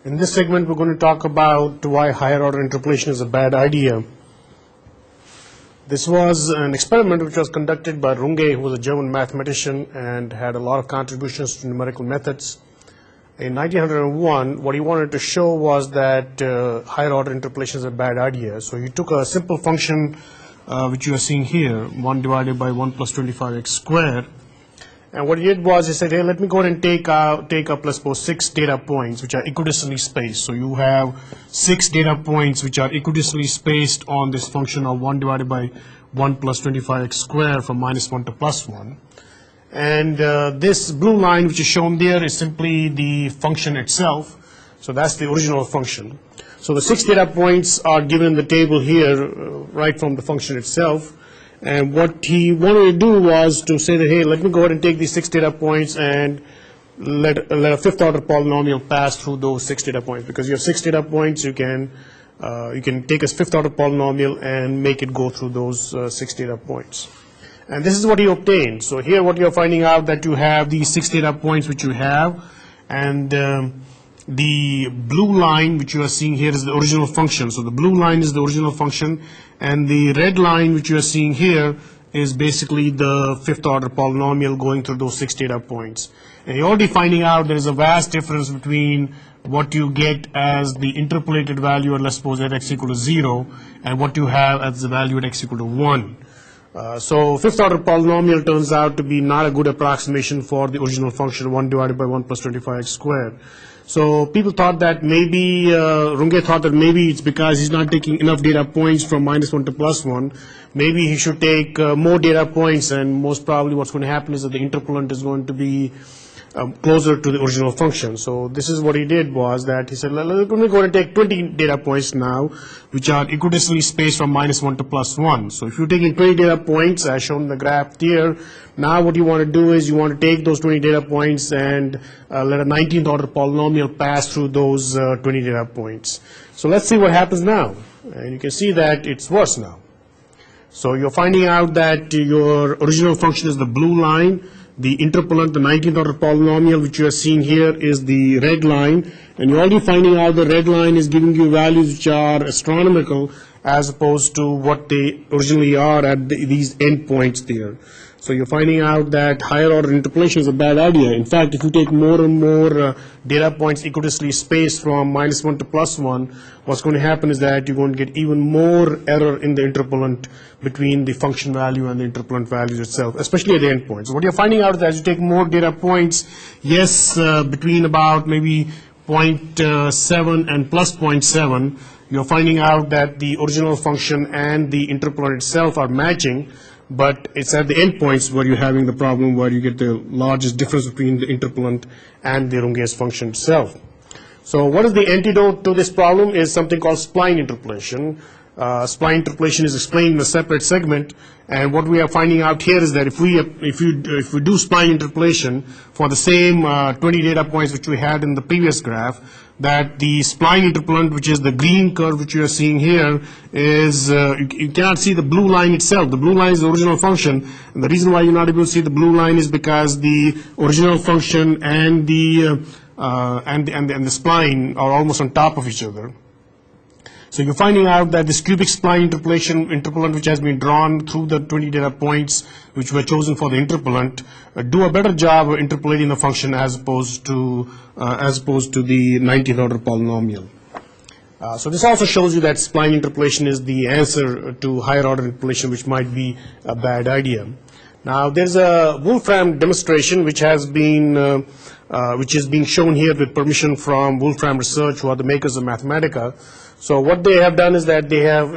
In this segment, we're going to talk about why higher order interpolation is a bad idea. This was an experiment which was conducted by Runge, who was a German mathematician and had a lot of contributions to numerical methods. In 1901, what he wanted to show was that higher order interpolation is a bad idea. So he took a simple function which you are seeing here, 1 divided by 1 plus 25x squared. And what he did was he said, hey, let me go ahead and take up, let's suppose, 6 data points which are equidistantly spaced. So you have 6 data points which are equidistantly spaced on this function of 1 divided by 1 plus 25x squared from minus 1 to plus 1. And this blue line which is shown there is simply the function itself. So that's the original function. So the 6 data points are given in the table here right from the function itself. And what he wanted to do was to say that, hey, let me go ahead and take these 6 data points and let a fifth order polynomial pass through those 6 data points. Because you have 6 data points, you can take a fifth order polynomial and make it go through those 6 data points. And this is what he obtained. So here what you're finding out that you have these 6 data points which you have, and the blue line which you are seeing here is the original function. So the blue line is the original function, and the red line which you are seeing here is basically the fifth order polynomial going through those 6 data points. And you're already finding out there is a vast difference between what you get as the interpolated value, or let's suppose at x equal to 0, and what you have as the value at x equal to 1. So fifth order polynomial turns out to be not a good approximation for the original function 1 divided by 1 plus 25x squared. So people thought that maybe, Runge thought that maybe it's because he's not taking enough data points from minus 1 to plus 1. Maybe he should take more data points, and most probably what's going to happen is that the interpolant is going to be closer to the original function. So this is what he did was that he said, let me go ahead and take 20 data points now, which are equidistantly spaced from minus 1 to plus 1. So if you're taking 20 data points, as shown in the graph here, now what you want to do is you want to take those 20 data points and let a 19th order polynomial pass through those 20 data points. So let's see what happens now. And you can see that it's worse now. So you're finding out that your original function is the blue line. The interpolant, the 19th order polynomial which you are seeing here, is the red line, and you're already finding out the red line is giving you values which are astronomical as opposed to what they originally are at these endpoints there. So you're finding out that higher order interpolation is a bad idea. In fact, if you take more and more data points equidistantly spaced from minus 1 to plus 1, what's going to happen is that you're going to get even more error in the interpolant between the function value and the interpolant values itself, especially at the endpoint. So what you're finding out is that as you take more data points, yes, between about maybe 0.7 and plus 0.7, you're finding out that the original function and the interpolant itself are matching, but it's at the endpoints where you're having the problem where you get the largest difference between the interpolant and the Runge's function itself. So what is the antidote to this problem is something called spline interpolation. Spline interpolation is explained in a separate segment, and what we are finding out here is that if we do spline interpolation for the same 20 data points which we had in the previous graph, that the spline interpolant, which is the green curve which you are seeing here, is you cannot see the blue line itself. The blue line is the original function, and the reason why you're not able to see the blue line is because the original function and the spline are almost on top of each other. So you're finding out that this cubic spline interpolation interpolant which has been drawn through the 20 data points which were chosen for the interpolant do a better job of interpolating the function as opposed to the 19th order polynomial. So this also shows you that spline interpolation is the answer to higher order interpolation, which might be a bad idea. Now there's a Wolfram demonstration which is being shown here with permission from Wolfram Research, who are the makers of Mathematica. So what they have done is that they have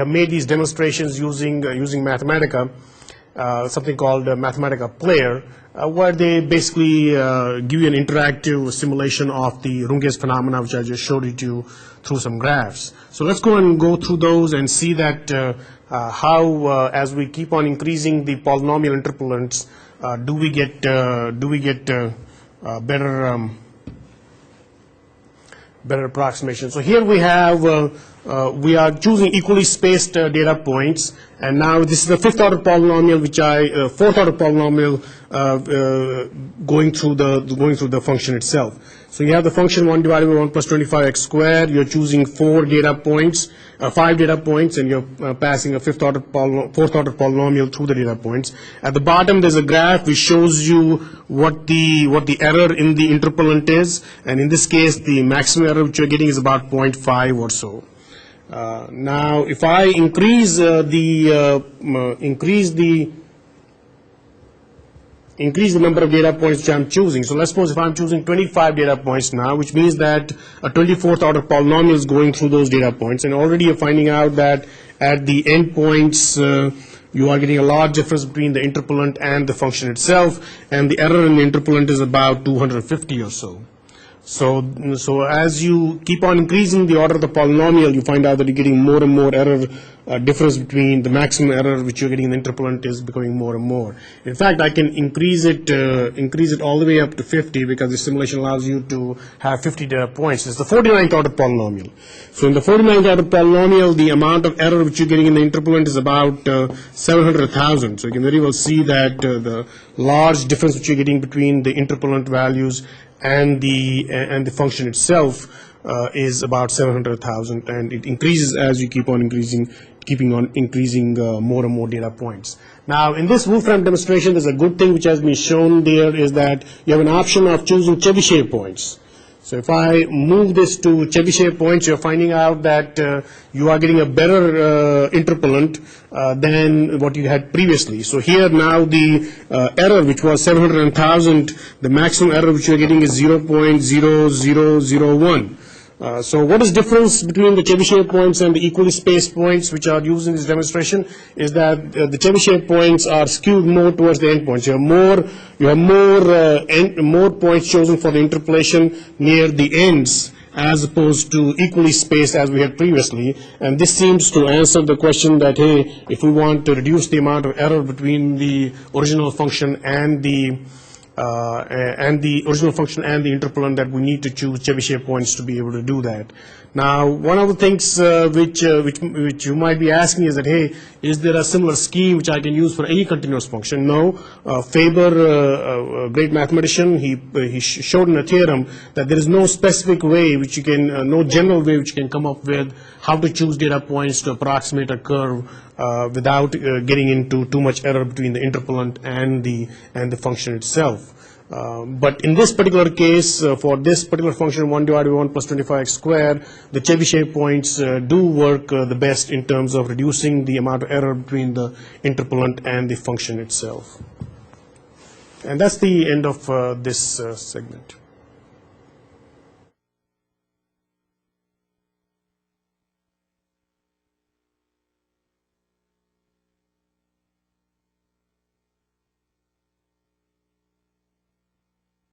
made these demonstrations using Mathematica, something called Mathematica Player, where they basically give you an interactive simulation of the Runge's phenomena, which I just showed it to you through some graphs. So let's go and go through those and see that how as we keep on increasing the polynomial interpolants, do we get better approximation. So here we have we are choosing equally spaced data points, and now this is the fifth order polynomial, fourth order polynomial going through the function itself. So you have the function 1 divided by 1 plus 25x squared. You're choosing 5 data points, and you're passing a fourth order polynomial through the data points. At the bottom, there's a graph which shows you what the error in the interpolant is, and in this case, the maximum error which you're getting is about 0.5 or so. Now, if I increase the number of data points which I'm choosing. So let's suppose if I'm choosing 25 data points now, which means that a 24th order polynomial is going through those data points, and already you're finding out that at the endpoints you are getting a large difference between the interpolant and the function itself, and the error in the interpolant is about 250 or so. So as you keep on increasing the order of the polynomial, you find out that you're getting more and more error difference between the maximum error which you're getting in the interpolant is becoming more and more. In fact, I can increase it all the way up to 50 because the simulation allows you to have 50 data points. It's the 49th order polynomial. So in the 49th order polynomial, the amount of error which you're getting in the interpolant is about 700,000. So you can very well see that the large difference which you're getting between the interpolant values and the function itself is about 700,000, and it increases as you keep on increasing more and more data points. Now, in this Wolfram demonstration, there's a good thing which has been shown there is that you have an option of choosing Chebyshev points. So if I move this to Chebyshev points, you're finding out that you are getting a better interpolant than what you had previously. So here now the error, which was 700,000, the maximum error which you're getting is 0.0001. So what is difference between the Chebyshev points and the equally spaced points which are used in this demonstration is that the Chebyshev points are skewed more towards the endpoints. You have more points chosen for the interpolation near the ends as opposed to equally spaced as we had previously, and this seems to answer the question that, hey, if we want to reduce the amount of error between the original function and the interpolant, that we need to choose Chebyshev points to be able to do that. Now, one of the things which you might be asking is that, hey, is there a similar scheme which I can use for any continuous function? No. Faber, a great mathematician, he showed in a theorem that there is no specific way which you can, no general way which you can come up with how to choose data points to approximate a curve without getting into too much error between the interpolant and the function itself. But in this particular case, for this particular function 1 divided by 1 plus 25x squared, the Chebyshev points do work the best in terms of reducing the amount of error between the interpolant and the function itself. And that's the end of this segment.